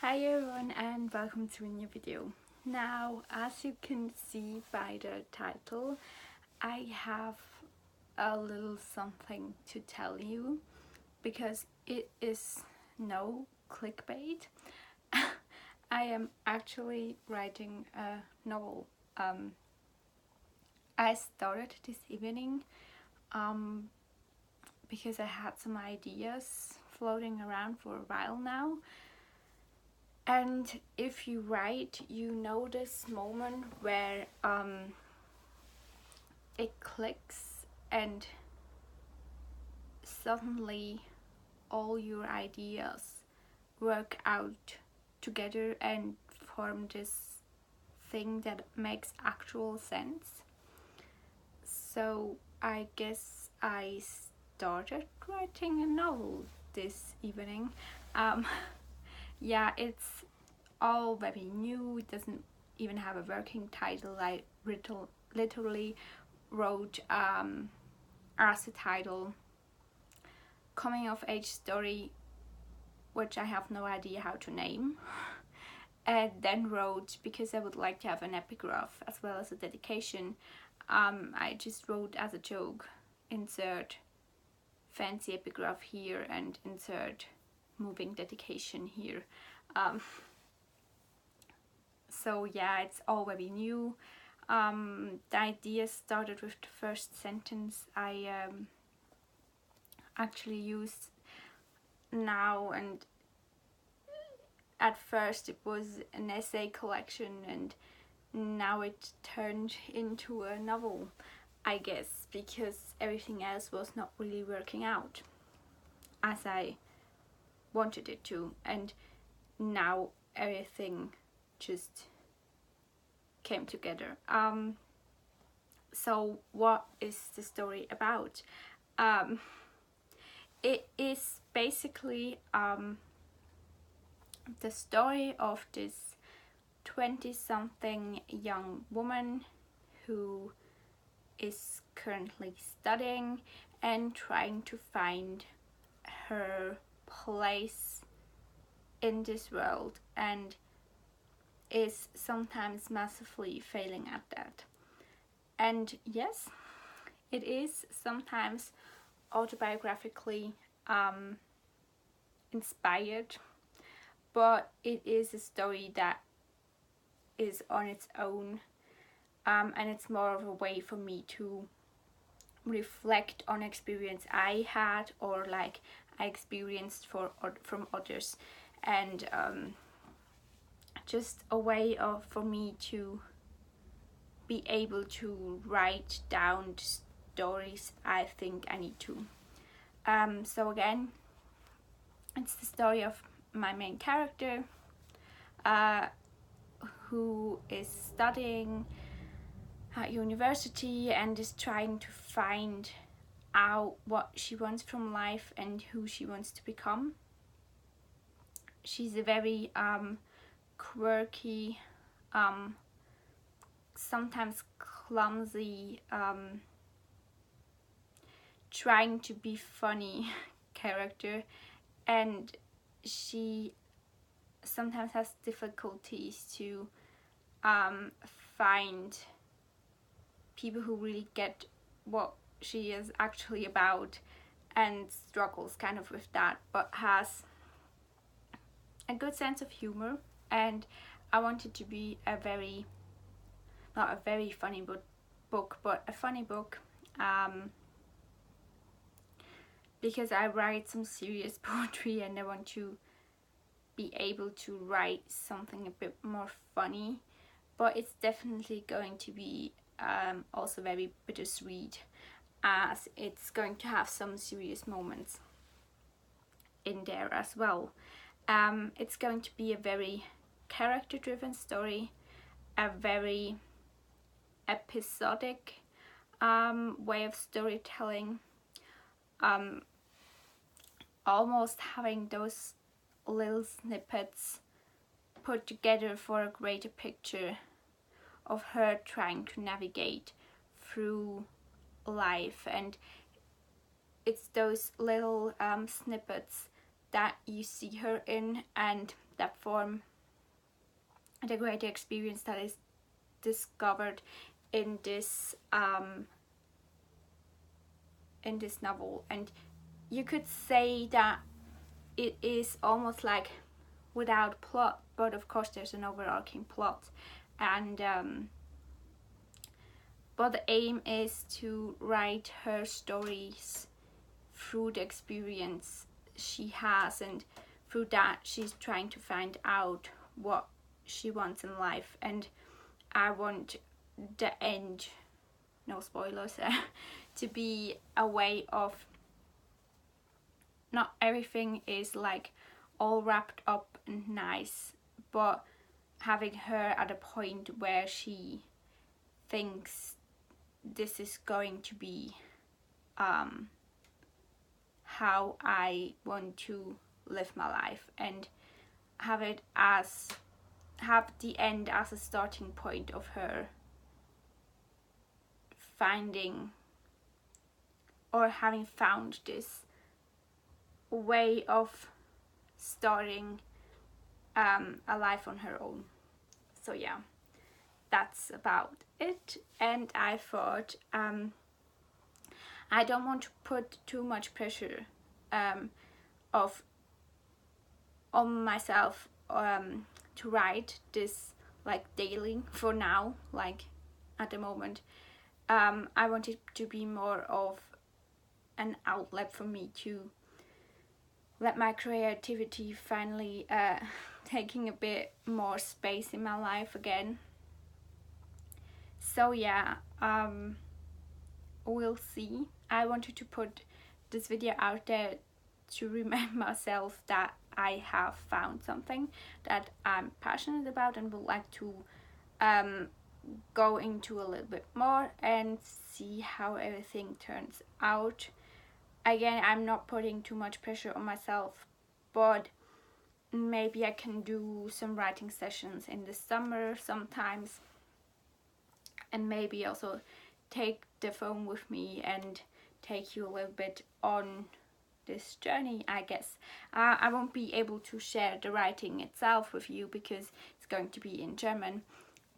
Hi everyone and welcome to a new video. Now, as you can see by the title, I have a little something to tell you because it is no clickbait. I am actually writing a novel. I started this evening because I had some ideas floating around for a while now. And if you write, you know this moment where it clicks and suddenly all your ideas work out together and form this thing that makes actual sense. So I guess I started writing a novel this evening. Yeah, it's all very new. It doesn't even have a working title. I literally wrote as a title coming of age story, which I have no idea how to name, and then wrote, because I would like to have an epigraph as well as a dedication, I just wrote as a joke, insert fancy epigraph here and insert moving dedication here. So yeah, it's all very new. The idea started with the first sentence I actually used now, and at first it was an essay collection and now it turned into a novel, I guess, because everything else was not really working out as I wanted it to, and now everything just came together. So what is the story about? It is basically the story of this 20-something young woman who is currently studying and trying to find her place in this world, and is sometimes massively failing at that. And yes, it is sometimes autobiographically inspired, but it is a story that is on its own, and it's more of a way for me to reflect on experience I had or like I experienced from others, and just a way for me to be able to write down the stories I think I need to. So again, it's the story of my main character, who is studying at university and is trying to find out what she wants from life and who she wants to become. She's a very quirky, sometimes clumsy, trying to be funny character, and she sometimes has difficulties to find people who really get what she is actually about, and struggles kind of with that, but has a good sense of humor. And I want it to be a very, not a very funny book, but a funny book, because I write some serious poetry and I want to be able to write something a bit more funny, but it's definitely going to be also very bittersweet, as it's going to have some serious moments in there as well. It's going to be a very character driven story, a very episodic way of storytelling, almost having those little snippets put together for a greater picture of her trying to navigate through life. And it's those little snippets that you see her in and that platform, the greater experience that is discovered in this novel. And you could say that it is almost like without plot, but of course there's an overarching plot, and but the aim is to write her stories through the experience she has, and through that she's trying to find out what she wants in life. And I want the end, no spoilers, to be a way of not everything is like all wrapped up and nice, but having her at a point where she thinks this is going to be how I want to live my life, and have the end as a starting point of her finding or having found this way of starting a life on her own. So yeah, that's about it. And I thought I don't want to put too much pressure on myself to write this like daily for now, like at the moment. I want it to be more of an outlet for me to let my creativity finally taking a bit more space in my life again. So yeah, we'll see. I wanted to put this video out there to remind myself that I have found something that I'm passionate about and would like to go into a little bit more and see how everything turns out. Again, I'm not putting too much pressure on myself, but maybe I can do some writing sessions in the summer sometimes, and maybe also take the phone with me and take you a little bit on this journey, I guess. I won't be able to share the writing itself with you because it's going to be in German,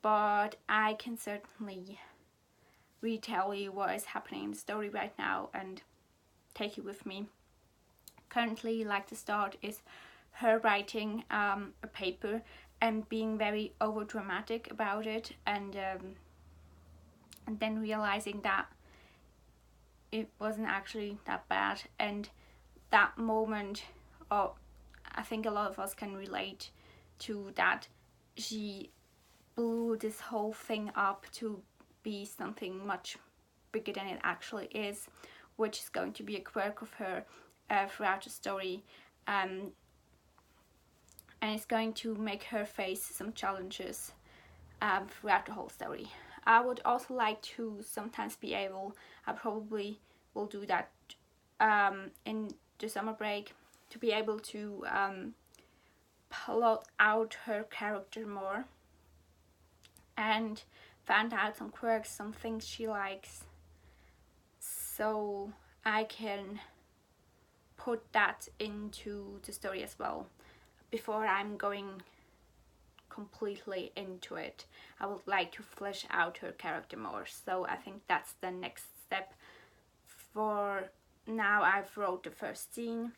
but I can certainly retell you what is happening in the story right now and take you with me. Currently, like the start is her writing a paper and being very over dramatic about it, and then realizing that it wasn't actually that bad. And that moment, I think a lot of us can relate to that. She blew this whole thing up to be something much bigger than it actually is, which is going to be a quirk of her throughout the story, and it's going to make her face some challenges throughout the whole story. I would also like to sometimes be able, I probably will do that in the summer break, to be able to plot out her character more and find out some quirks, some things she likes, so I can put that into the story as well. Before I'm going completely into it, I would like to flesh out her character more, so I think that's the next step. For now, I've wrote the first scene,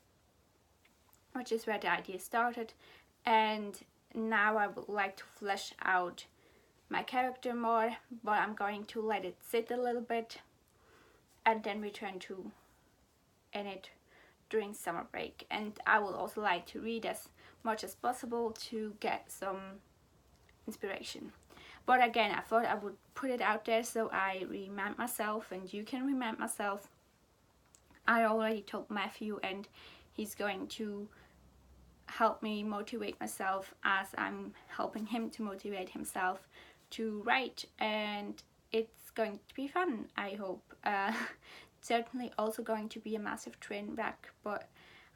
which is where the idea started, and now I would like to flesh out my character more, but I'm going to let it sit a little bit and then return to it during summer break. And I would also like to read as much as possible to get some inspiration. But again, I thought I would put it out there so I remind myself and you can remind myself. I already told Matthew, and he's going to help me motivate myself as I'm helping him to motivate himself to write, and it's going to be fun, I hope. Certainly also going to be a massive train wreck, but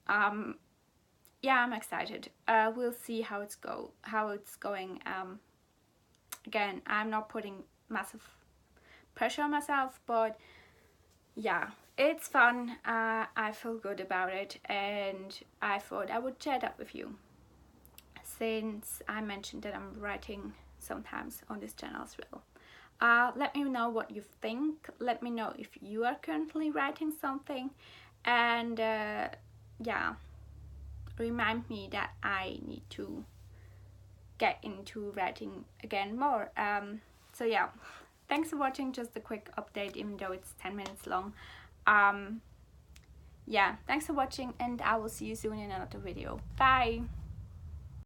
yeah, I'm excited. We'll see how it's going. Again, I'm not putting massive pressure on myself, but yeah, it's fun. I feel good about it, and I thought I would share that with you. since I mentioned that I'm writing sometimes on this channel as well. Let me know what you think. Let me know if you are currently writing something, and yeah, remind me that I need to get into writing again more. So yeah, thanks for watching. Just a quick update, even though it's 10 minutes long. Yeah, thanks for watching, and I will see you soon in another video. Bye.